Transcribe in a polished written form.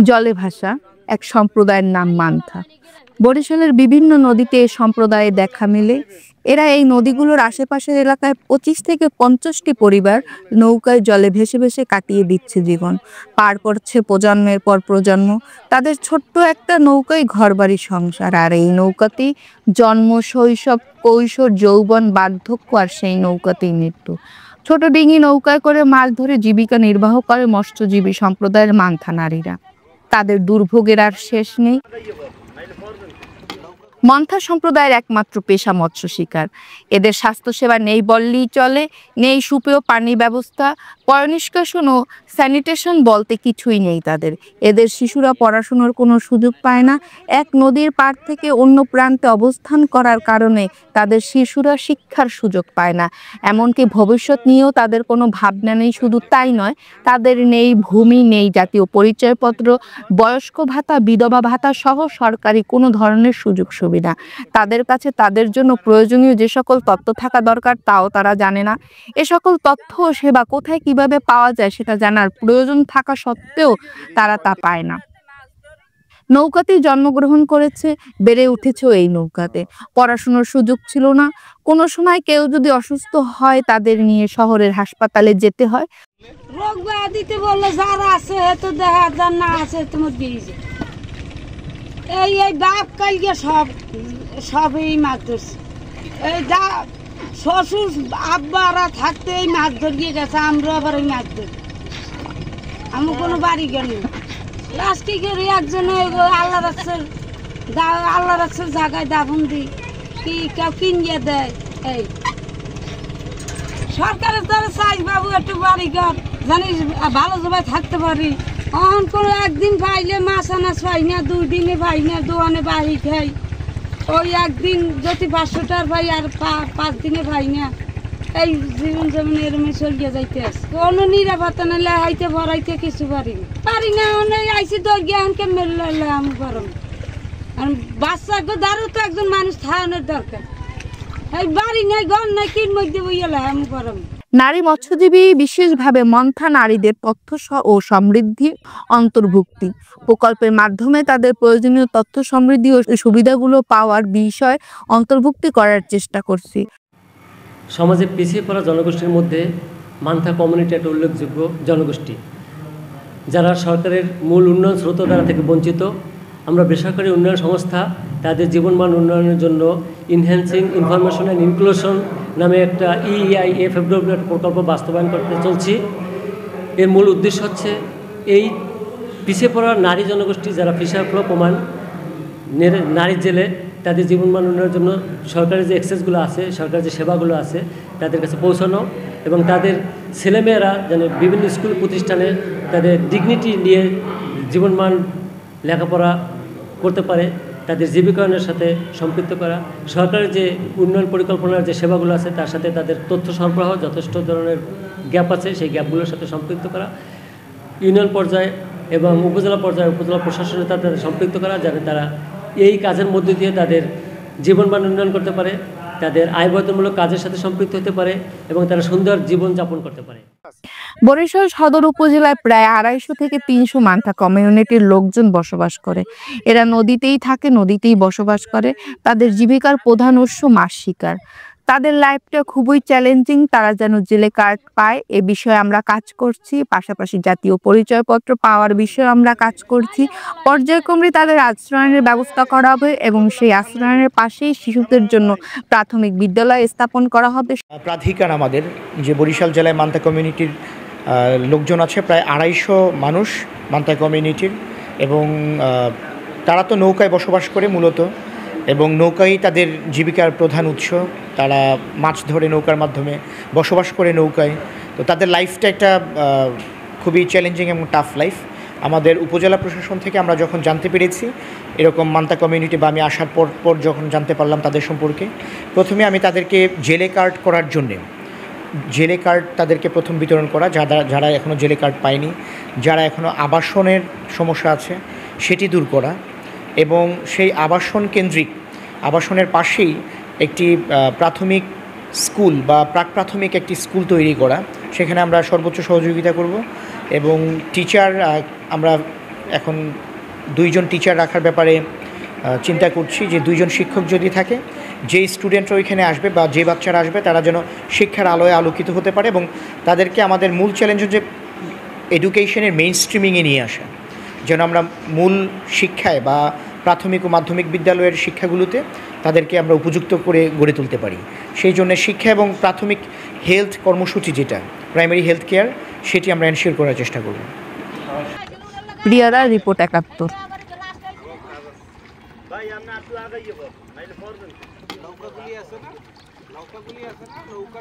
জলে ভাসা এক সম্প্রদায়ের নাম মান্থা। বরিশালের বিভিন্ন নদীতে এই সম্প্রদায়ে দেখা মেলে। এরা এই নদীগুলোর আশেপাশের এলাকায় 25 থেকে 50টি পরিবার নৌকায় জলে ভেসে ভেসে কাটিয়ে দিচ্ছে জীবন। পার করছে প্রজন্মের পর প্রজন্ম। তাদের ছোট্ট একটা নৌকায় ঘরবাড়ি সংসার, আর এই নৌকাতেই জন্ম, শৈশব, কৈশোর, যৌবন, বার্ধক্য, আর সেই নৌকাতেই মৃত্যু। ছোট ডিঙি নৌকায় করে মাছ ধরে জীবিকা নির্বাহ করে মৎস্যজীবী সম্প্রদায়ের মান্থা নারীরা। তাদের দুর্ভোগের আর শেষ নেই। মান্থা সম্প্রদায়ের একমাত্র পেশা মৎস্য শিকার। এদের স্বাস্থ্যসেবা নেই বললেই চলে। নেই সুপেয় পানি ব্যবস্থা, পয়ঃনিষ্কাশন ও স্যানিটেশন বলতে কিছুই নেই তাদের। এদের শিশুরা পড়াশোনার কোনো সুযোগ পায় না। এক নদীর পাড় থেকে অন্য প্রান্তে অবস্থান করার কারণে তাদের শিশুরা শিক্ষার সুযোগ পায় না। এমনকি ভবিষ্যৎ নিয়েও তাদের কোনো ভাবনা নেই। শুধু তাই নয়, তাদের নেই ভূমি, নেই জাতীয় পরিচয়পত্র, বয়স্ক ভাতা, বিধবা ভাতা সহ সরকারি কোনো ধরনের সুযোগ সুবিধা। তাদের কাছে তাদের জন্য প্রয়োজনীয় যে সকল তথ্য থাকা দরকার তাও তারা জানে না। এ সকল তথ্য ও সেবা কোথায় কিভাবে পাওয়া যায় সেটা জানার প্রয়োজন থাকা সত্ত্বেও তারা তা পায় না। নৌকাতেই জন্মগ্রহণ করেছে, বেড়ে উঠেছেও এই নৌকাতে। পড়াশোনার সুযোগ ছিল না। কোনো সময় কেউ যদি অসুস্থ হয় তাদের নিয়ে শহরের হাসপাতালে যেতে হয়। রোগ ব্যাধিতে বললে যারা আছে তো দেখা যার না আছে তোমার দিয়ে এই এই বাপ কালকে সব এই মাছ ধরছে। এই যা শ্বশুর আব্বারা থাকতে এই মাছ ধরিয়ে গেছে, আমরা আবার এই মাছ ধরি। আমি কোনো বাড়ি গেল লাস্ট কি করি একজনে আল্লাহ রাখছে জায়গায় দাফন দিই কি কেউ কিনিয়ে দেয়। এই সরকারের দ্বারা চাই বাবু একটু বাড়ি ঘর জানিস ভালো জবাই থাকতে পারি। এখন কোনো একদিন পাইলে মাছ আনাজ পাই না, 2 দিনে পাই না, দোকানে বাড়ি খাই। ওই একদিন যদি 500টার পাই আর 5 দিনে পাই না। এই জীবন যেমন এরমে চলিয়ে যাইতে আছে। কোনো নিরাপত্তা নাহলে হাইতে ভরাইতে কিছু পারি না। অনেক আইসি দরগে আনকে মেলে আমি গরম আর বাচ্চাকে দাঁড়ো তো একজন মানুষ থাকানোর দরকার। এই বাড়ি নাই ঘর নাই কিন মধ্যে বইলে আমি গরম। নারী মৎস্যজীবী বিশেষভাবে মন্থা নারীদের তথ্য ও সমৃদ্ধি অন্তর্ভুক্তি প্রকল্পের মাধ্যমে তাদের প্রয়োজনীয় তথ্য সমৃদ্ধি ও সুবিধাগুলো পাওয়ার বিষয় অন্তর্ভুক্তি করার চেষ্টা করছি। সমাজে পিছিয়ে পড়া জনগোষ্ঠীর মধ্যে মান্থা কমিউনিটি একটা উল্লেখযোগ্য জনগোষ্ঠী, যারা সরকারের মূল উন্নয়ন স্রোতধারা থেকে বঞ্চিত। আমরা বেসরকারি উন্নয়ন সংস্থা তাদের জীবনমান উন্নয়নের জন্য ইনহ্যান্সিং ইনফরমেশন অ্যান্ড ইনক্লুশন নামে একটা EIFFW প্রকল্প বাস্তবায়ন করতে চলছি। এর মূল উদ্দেশ্য হচ্ছে এই পিছিয়ে পড়া নারী জনগোষ্ঠী যারা ফিশার প্রমাণ নারীর জেলে তাদের জীবনমান উন্নয়নের জন্য সরকারের যে অ্যাক্সেসগুলো আছে, সরকারের যে সেবাগুলো আছে তাদের কাছে পৌঁছানো এবং তাদের ছেলেমেয়েরা যেন বিভিন্ন স্কুল প্রতিষ্ঠানে তাদের ডিগনিটি নিয়ে জীবনমান লেখাপড়া করতে পারে, তাদের জীবিকায়নের সাথে সম্পৃক্ত করা, সরকারের যে উন্নয়ন পরিকল্পনার যে সেবাগুলো আছে তার সাথে তাদের তথ্য সরবরাহ যথেষ্ট ধরনের গ্যাপ আছে সেই গ্যাপগুলোর সাথে সম্পৃক্ত করা, ইউনিয়ন পর্যায়ে এবং উপজেলা পর্যায়ে উপজেলা প্রশাসনের তাদের সম্পৃক্ত করা, যাতে তারা এই কাজের মধ্যে দিয়ে তাদের জীবনমান উন্নয়ন করতে পারে, তাদের আয় বর্ধনমূলক কাজের সাথে সম্পৃক্ত হতে পারে এবং তারা সুন্দর জীবন যাপন করতে পারে। বরিশাল সদর উপজেলায় প্রায় 250 থেকে 300 মান্থা কমিউনিটির লোকজন বসবাস করে। এরা নদীতেই থাকে, নদীতেই বসবাস করে। তাদের জীবিকার প্রধান উৎস মাছ শিকার। তাদের লাইফটা খুবই চ্যালেঞ্জিং। তারা যেন জেলে কার্ড পায় এ বিষয়ে আমরা কাজ করছি। পাশাপাশি জাতীয় পরিচয়পত্র পাওয়ার বিষয়ে আমরা কাজ করছি। পর্যায়ক্রমে তাদের আশ্রয়নের ব্যবস্থা করা হবে এবং সেই আশ্রয়নের পাশেই শিশুদের জন্য প্রাথমিক বিদ্যালয় স্থাপন করা হবে। প্রাধিকার আমাদের যে বরিশাল জেলায় মান্থা কমিউনিটির লোকজন আছে প্রায় 250 মানুষ মান্থা কমিউনিটির, এবং তারা তো নৌকায় বসবাস করে মূলত, এবং নৌকাই তাদের জীবিকার প্রধান উৎস। তারা মাছ ধরে নৌকার মাধ্যমে, বসবাস করে নৌকায়। তো তাদের লাইফটা একটা খুবই চ্যালেঞ্জিং এবং টাফ লাইফ। আমাদের উপজেলা প্রশাসন থেকে আমরা যখন জানতে পেরেছি এরকম মান্থা কমিউনিটি, বা আমি আসার পর যখন জানতে পারলাম তাদের সম্পর্কে, প্রথমে আমি তাদেরকে জেলে কার্ড করার জন্যে জেলে কার্ড তাদেরকে প্রথম বিতরণ করা, যারা এখনও জেলে কার্ড পায়নি, যারা এখনও আবাসনের সমস্যা আছে সেটি দূর করা, এবং সেই আবাসনের পাশেই একটি প্রাথমিক স্কুল বা প্রাক প্রাথমিক একটি স্কুল তৈরি করা। সেখানে আমরা সর্বোচ্চ সহযোগিতা করব এবং টিচার আমরা এখন 2 জন টিচার রাখার ব্যাপারে চিন্তা করছি, যে 2 জন শিক্ষক যদি থাকে, যে স্টুডেন্টরা ওইখানে আসবে বা যে বাচ্চারা আসবে তারা যেন শিক্ষার আলোয় আলোকিত হতে পারে, এবং তাদেরকে আমাদের মূল চ্যালেঞ্জ হচ্ছে এডুকেশনের মেইন স্ট্রিমিংয়ে নিয়ে আসা, যেন আমরা মূল শিক্ষায় বা প্রাথমিক ও মাধ্যমিক বিদ্যালয়ের শিক্ষাগুলোতে তাদেরকে আমরা উপযুক্ত করে গড়ে তুলতে পারি। সেই জন্য শিক্ষা এবং প্রাথমিক হেলথ কর্মসূচি, যেটা প্রাইমারি হেলথ কেয়ার, সেটি আমরা এনশিওর করার চেষ্টা করব। প্রিয়ারা, রিপোর্ট 71। নৌকাগুলি আছে না, নৌকা